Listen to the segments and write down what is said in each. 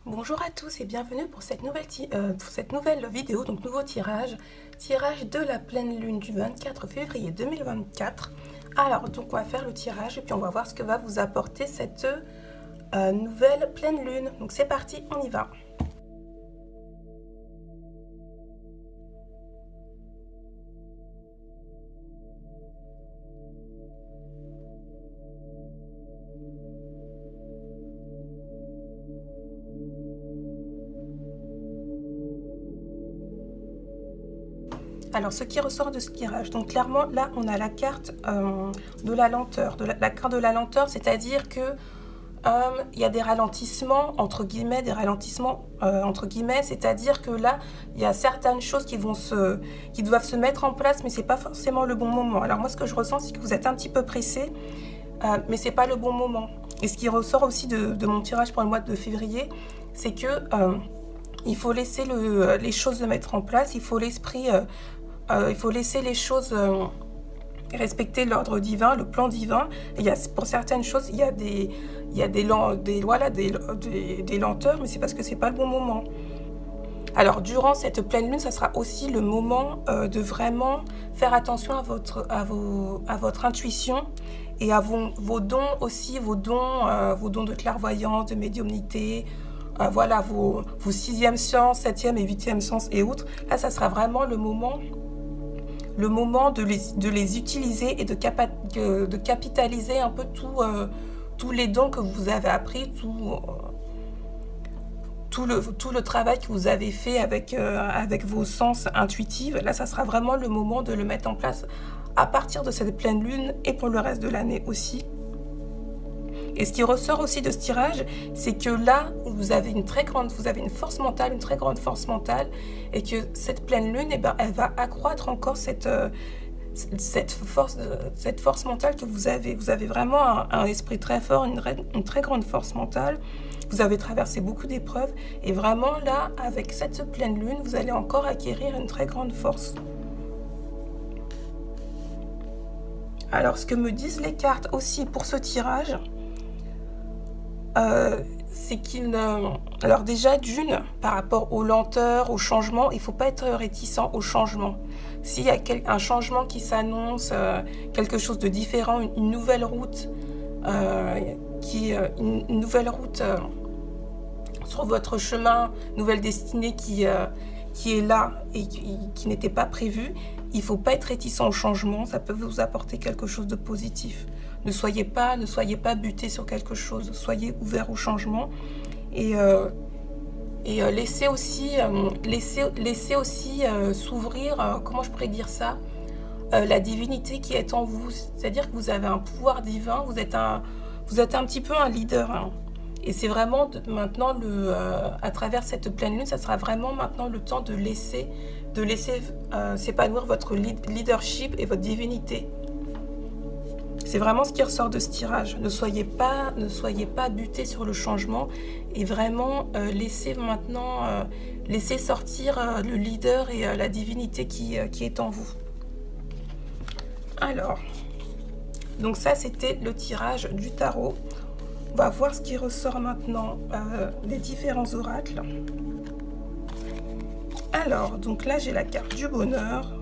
Bonjour à tous et bienvenue pour cette nouvelle vidéo, donc nouveau tirage de la pleine lune du 24 février 2024. Alors donc on va faire le tirage et puis on va voir ce que va vous apporter cette nouvelle pleine lune. Donc c'est parti, on y va. Alors, ce qui ressort de ce tirage, donc clairement, là, on a la carte de la lenteur. La carte de la lenteur, c'est-à-dire que il y a des ralentissements, entre guillemets, c'est-à-dire que là, il y a certaines choses qui doivent se mettre en place, mais c'est pas forcément le bon moment. Alors moi, ce que je ressens, c'est que vous êtes un petit peu pressé, mais c'est pas le bon moment. Et ce qui ressort aussi de mon tirage pour le mois de février, c'est que il faut laisser les choses se mettre en place, il faut laisser les choses respecter l'ordre divin, le plan divin. Et pour certaines choses, il y a des lenteurs, mais c'est parce que c'est pas le bon moment. Alors, durant cette pleine lune, ça sera aussi le moment de vraiment faire attention à votre intuition et à vos dons aussi, vos dons de clairvoyance, de médiumnité, voilà, vos 6e sens, 7e et 8e sens et autres. Là, ça sera vraiment le moment de les utiliser et de capitaliser un peu tous les dons que vous avez appris, tout le travail que vous avez fait avec vos sens intuitifs. Là, ça sera vraiment le moment de le mettre en place à partir de cette pleine lune et pour le reste de l'année aussi. Et ce qui ressort aussi de ce tirage, c'est que là, vous avez une force mentale, une très grande force mentale, et que cette pleine lune, eh ben, elle va accroître encore cette force mentale que vous avez. Vous avez vraiment un esprit très fort, une très grande force mentale. Vous avez traversé beaucoup d'épreuves, et vraiment là, avec cette pleine lune, vous allez encore acquérir une très grande force. Alors, ce que me disent les cartes aussi pour ce tirage, c'est alors déjà d'une, par rapport aux lenteurs, aux changements, il ne faut pas être réticent aux changements. S'il y a un changement qui s'annonce, quelque chose de différent, une nouvelle route, sur votre chemin, nouvelle destinée qui est là et qui n'était pas prévue, il ne faut pas être réticent au changement, ça peut vous apporter quelque chose de positif. Ne soyez pas buté sur quelque chose, soyez ouvert au changement et laissez aussi s'ouvrir, comment je pourrais dire ça, la divinité qui est en vous. C'est-à-dire que vous avez un pouvoir divin, vous êtes un petit peu un leader. Hein. Et c'est vraiment maintenant, à travers cette pleine lune, ça sera vraiment maintenant le temps de laisser s'épanouir votre leadership et votre divinité. C'est vraiment ce qui ressort de ce tirage. Ne soyez pas buté sur le changement et vraiment laissez sortir le leader et la divinité qui est en vous. Alors, donc ça c'était le tirage du tarot. On va voir ce qui ressort maintenant des différents oracles. Alors, donc là j'ai la carte du bonheur,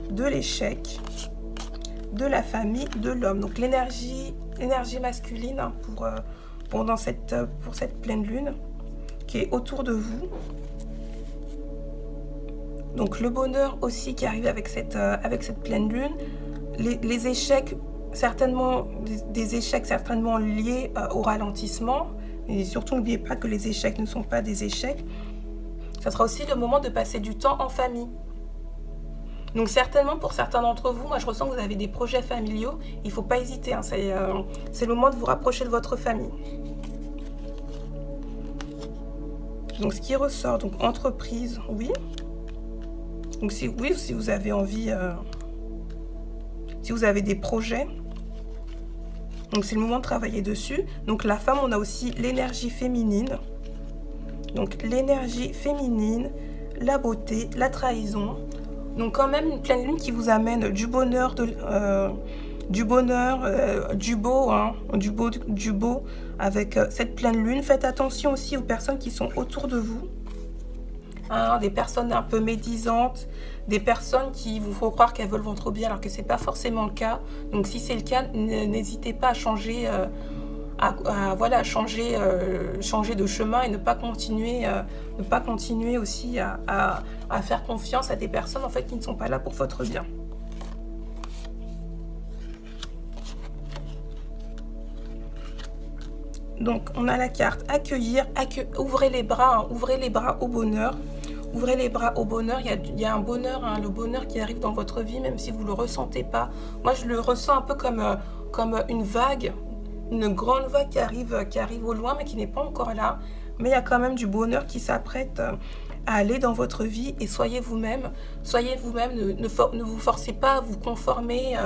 de l'échec, de la famille, de l'homme. Donc l'énergie masculine hein, pour cette pleine lune qui est autour de vous. Donc le bonheur aussi qui arrive avec cette pleine lune. Les échecs, certainement des échecs certainement liés au ralentissement. Et surtout n'oubliez pas que les échecs ne sont pas des échecs. Ça sera aussi le moment de passer du temps en famille. Donc certainement pour certains d'entre vous, moi je ressens que vous avez des projets familiaux, il ne faut pas hésiter, hein, c'est le moment de vous rapprocher de votre famille. Donc ce qui ressort, donc entreprise, oui. Donc si vous avez envie, si vous avez des projets, donc c'est le moment de travailler dessus. Donc la femme, on a aussi l'énergie féminine. Donc l'énergie féminine, la beauté, la trahison. Donc quand même une pleine lune qui vous amène du bonheur, du bonheur, du beau, hein, du beau avec cette pleine lune. Faites attention aussi aux personnes qui sont autour de vous. Hein, des personnes un peu médisantes, des personnes qui vous font croire qu'elles veulent votre bien alors que c'est pas forcément le cas. Donc si c'est le cas, n'hésitez pas à changer, voilà, changer de chemin et ne pas continuer aussi à faire confiance à des personnes en fait qui ne sont pas là pour votre bien. Donc on a la carte accueillir, ouvrez les bras, hein, ouvrez les bras au bonheur. Ouvrez les bras au bonheur, il y a un bonheur, hein, le bonheur qui arrive dans votre vie, même si vous ne le ressentez pas. Moi, je le ressens un peu comme une vague, une grande vague qui arrive au loin, mais qui n'est pas encore là. Mais il y a quand même du bonheur qui s'apprête à aller dans votre vie. Et soyez vous-même, ne vous forcez pas à vous conformer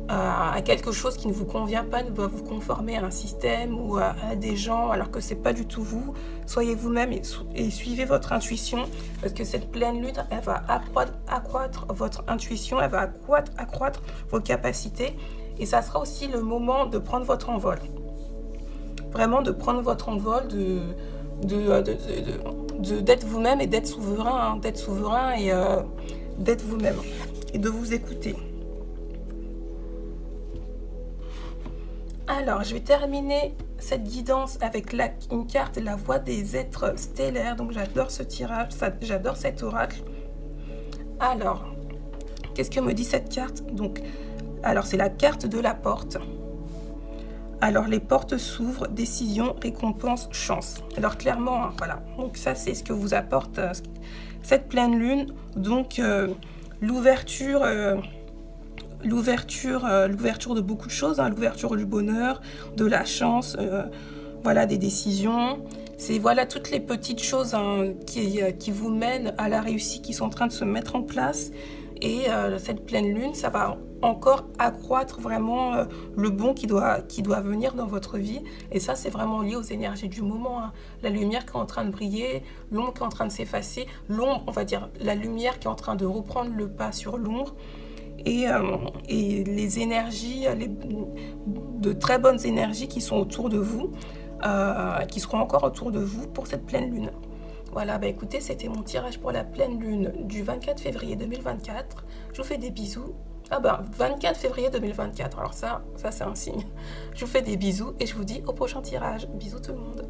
à quelque chose qui ne vous convient pas, ne va vous conformer à un système ou à des gens alors que c'est pas du tout vous. Soyez vous-même et suivez votre intuition, parce que cette pleine lune, elle va accroître votre intuition, elle va accroître vos capacités, et ça sera aussi le moment de prendre votre envol. Vraiment de prendre votre envol, d'être vous-même et d'être souverain, hein, et d'être vous-même et de vous écouter. Alors, je vais terminer cette guidance avec une carte, la voix des êtres stellaires. Donc, j'adore ce tirage, j'adore cet oracle. Alors, qu'est-ce que me dit cette carte? Donc, alors, c'est la carte de la porte. Alors, les portes s'ouvrent, décision, récompense, chance. Alors, clairement, hein, voilà. Donc, ça, c'est ce que vous apporte cette pleine lune. Donc, l'ouverture de beaucoup de choses, hein, l'ouverture du bonheur, de la chance, voilà, des décisions. C'est voilà toutes les petites choses, hein, qui vous mènent à la réussite, qui sont en train de se mettre en place. Et cette pleine lune, ça va encore accroître vraiment le bon qui doit venir dans votre vie. Et ça, c'est vraiment lié aux énergies du moment, hein. La lumière qui est en train de briller, l'ombre qui est en train de s'effacer, l'ombre, on va dire la lumière qui est en train de reprendre le pas sur l'ombre. Et les énergies, de très bonnes énergies qui sont autour de vous, qui seront encore autour de vous pour cette pleine lune. Voilà, bah écoutez, c'était mon tirage pour la pleine lune du 24 février 2024. Je vous fais des bisous. Ah bah, 24 février 2024, alors ça c'est un signe. Je vous fais des bisous et je vous dis au prochain tirage. Bisous tout le monde.